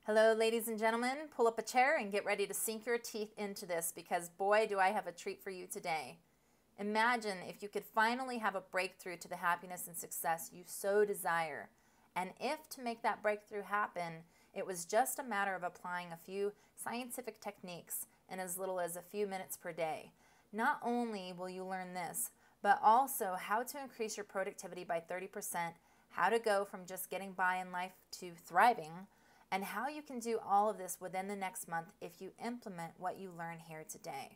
Hello, ladies and gentlemen. Pull up a chair and get ready to sink your teeth into this because boy, do I have a treat for you today. Imagine if you could finally have a breakthrough to the happiness and success you so desire. And if to make that breakthrough happen, it was just a matter of applying a few scientific techniques in as little as a few minutes per day. Not only will you learn this, but also how to increase your productivity by 30%, how to go from just getting by in life to thriving, and how you can do all of this within the next month if you implement what you learn here today.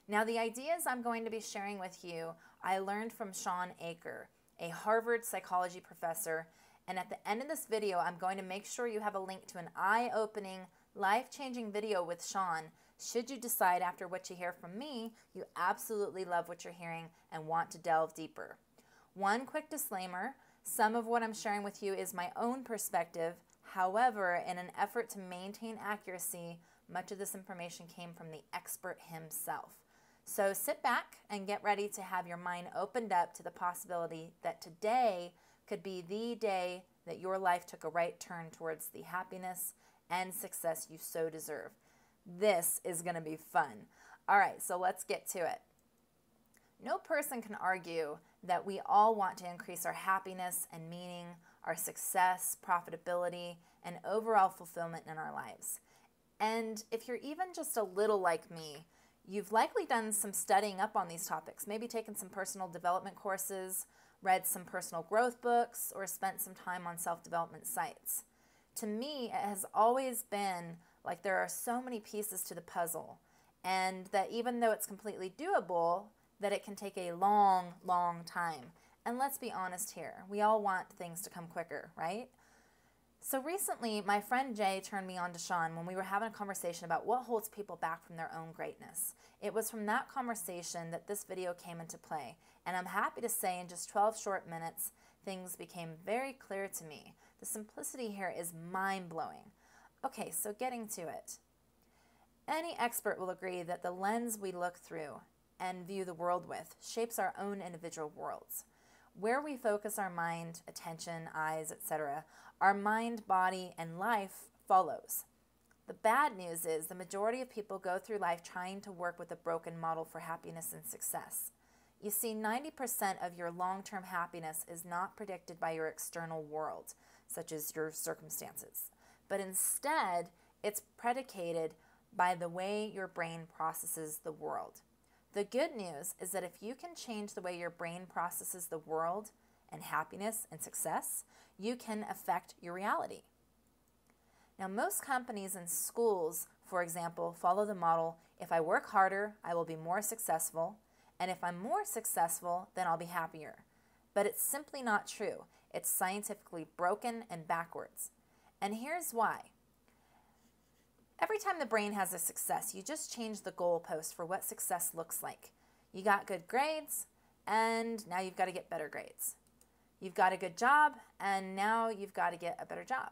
Now, the ideas I'm going to be sharing with you, I learned from Shawn Achor, a Harvard psychology professor, and at the end of this video, I'm going to make sure you have a link to an eye-opening, life-changing video with Shawn, should you decide after what you hear from me, you absolutely love what you're hearing and want to delve deeper. One quick disclaimer, some of what I'm sharing with you is my own perspective. However, in an effort to maintain accuracy, much of this information came from the expert himself. So sit back and get ready to have your mind opened up to the possibility that today could be the day that your life took a right turn towards the happiness and success you so deserve. This is going to be fun. All right, so let's get to it. No person can argue that we all want to increase our happiness and meaning, our success, profitability, and overall fulfillment in our lives. And if you're even just a little like me, you've likely done some studying up on these topics, maybe taken some personal development courses, read some personal growth books, or spent some time on self-development sites. To me, it has always been like there are so many pieces to the puzzle, and that even though it's completely doable, that it can take a long, long time. And let's be honest here, we all want things to come quicker, right? So recently, my friend Jay turned me on to Shawn when we were having a conversation about what holds people back from their own greatness. It was from that conversation that this video came into play, and I'm happy to say in just 12 short minutes, things became very clear to me. The simplicity here is mind-blowing. Okay, so getting to it. Any expert will agree that the lens we look through and view the world with shapes our own individual worlds. Where we focus our mind, attention, eyes, etc., our mind, body, and life follows. The bad news is the majority of people go through life trying to work with a broken model for happiness and success. You see, 90% of your long-term happiness is not predicted by your external world, such as your circumstances, but instead it's predicated by the way your brain processes the world. The good news is that if you can change the way your brain processes the world and happiness and success, you can affect your reality. Now, most companies and schools, for example, follow the model, if I work harder, I will be more successful, and if I'm more successful, then I'll be happier. But it's simply not true. It's scientifically broken and backwards. And here's why. Every time the brain has a success, you just change the goalpost for what success looks like. You got good grades, and now you've got to get better grades. You've got a good job, and now you've got to get a better job.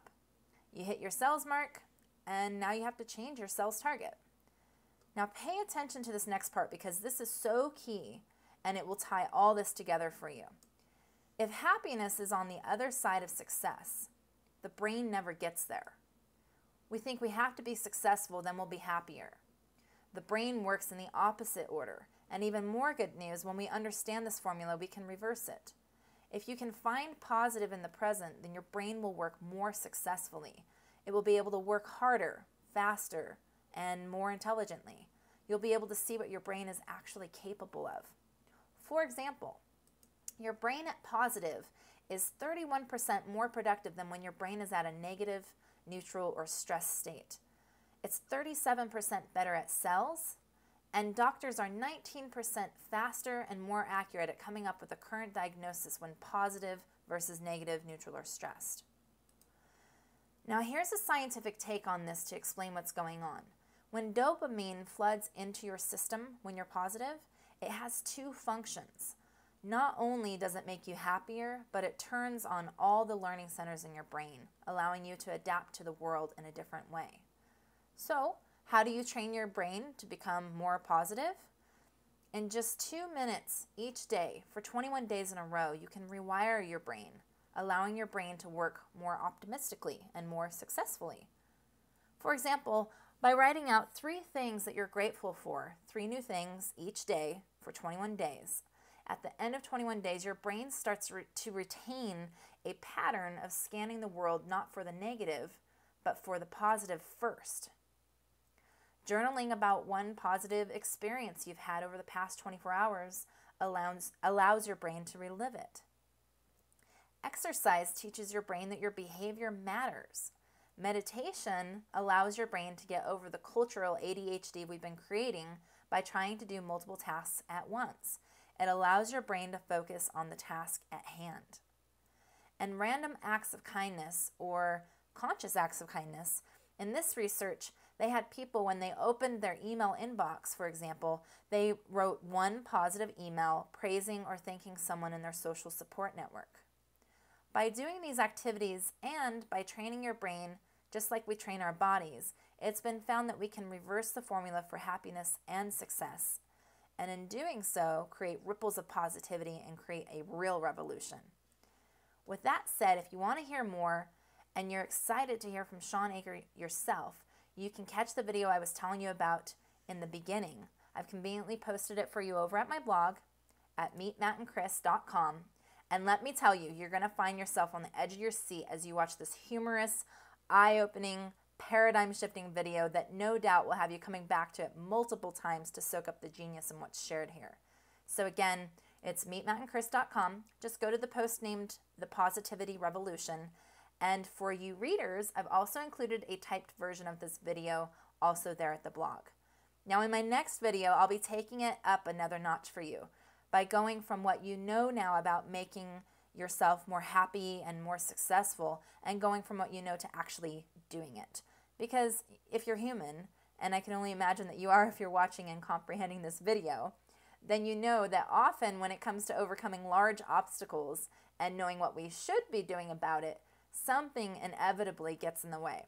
You hit your sales mark, and now you have to change your sales target. Now pay attention to this next part because this is so key, and it will tie all this together for you. If happiness is on the other side of success, the brain never gets there. We think we have to be successful, then we'll be happier. The brain works in the opposite order. And even more good news, when we understand this formula, we can reverse it. If you can find positive in the present, then your brain will work more successfully. It will be able to work harder, faster, and more intelligently. You'll be able to see what your brain is actually capable of. For example, your brain at positive is 31% more productive than when your brain is at a negative, neutral, or stress state. It's 37% better at cells, and doctors are 19% faster and more accurate at coming up with a current diagnosis when positive versus negative, neutral, or stressed. Now here's a scientific take on this to explain what's going on. When dopamine floods into your system when you're positive, it has two functions. Not only does it make you happier, but it turns on all the learning centers in your brain, allowing you to adapt to the world in a different way. So, how do you train your brain to become more positive? In just 2 minutes each day for 21 days in a row, you can rewire your brain, allowing your brain to work more optimistically and more successfully. For example, by writing out 3 things that you're grateful for, 3 new things each day for 21 days. At the end of 21 days, your brain starts to retain a pattern of scanning the world not for the negative, but for the positive first. Journaling about one positive experience you've had over the past 24 hours allows your brain to relive it. Exercise teaches your brain that your behavior matters. Meditation allows your brain to get over the cultural ADHD we've been creating by trying to do multiple tasks at once. It allows your brain to focus on the task at hand. And random acts of kindness, or conscious acts of kindness, in this research, they had people, when they opened their email inbox, for example, they wrote one positive email praising or thanking someone in their social support network. By doing these activities and by training your brain, just like we train our bodies, it's been found that we can reverse the formula for happiness and success. And in doing so, create ripples of positivity and create a real revolution. With that said, if you want to hear more and you're excited to hear from Shawn Achor yourself, you can catch the video I was telling you about in the beginning. I've conveniently posted it for you over at my blog at meetmattandchris.com. And let me tell you, you're going to find yourself on the edge of your seat as you watch this humorous, eye-opening, paradigm-shifting video that no doubt will have you coming back to it multiple times to soak up the genius in what's shared here. So again, it's meetmattandchris.com. Just go to the post named The Positivity Revolution. And for you readers, I've also included a typed version of this video also there at the blog. Now in my next video, I'll be taking it up another notch for you by going from what you know now about making yourself more happy and more successful, and going from what you know to actually doing it. Because if you're human, and I can only imagine that you are if you're watching and comprehending this video, then you know that often when it comes to overcoming large obstacles and knowing what we should be doing about it, something inevitably gets in the way.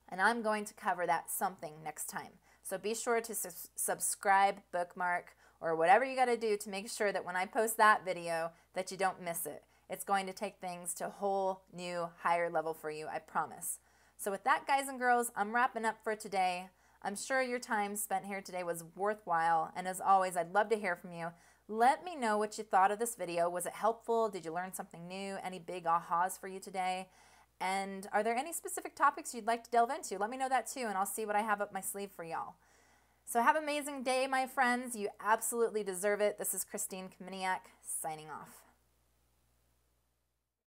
And I'm going to cover that something next time. So be sure to subscribe, bookmark, or whatever you got to do to make sure that when I post that video that you don't miss it. It's going to take things to a whole new higher level for you, I promise. So with that, guys and girls, I'm wrapping up for today. I'm sure your time spent here today was worthwhile, and as always, I'd love to hear from you. Let me know what you thought of this video. Was it helpful? Did you learn something new? Any big ahas for you today? And are there any specific topics you'd like to delve into? Let me know that too, and I'll see what I have up my sleeve for y'all. So have an amazing day, my friends. You absolutely deserve it. This is Christine Kominiak signing off.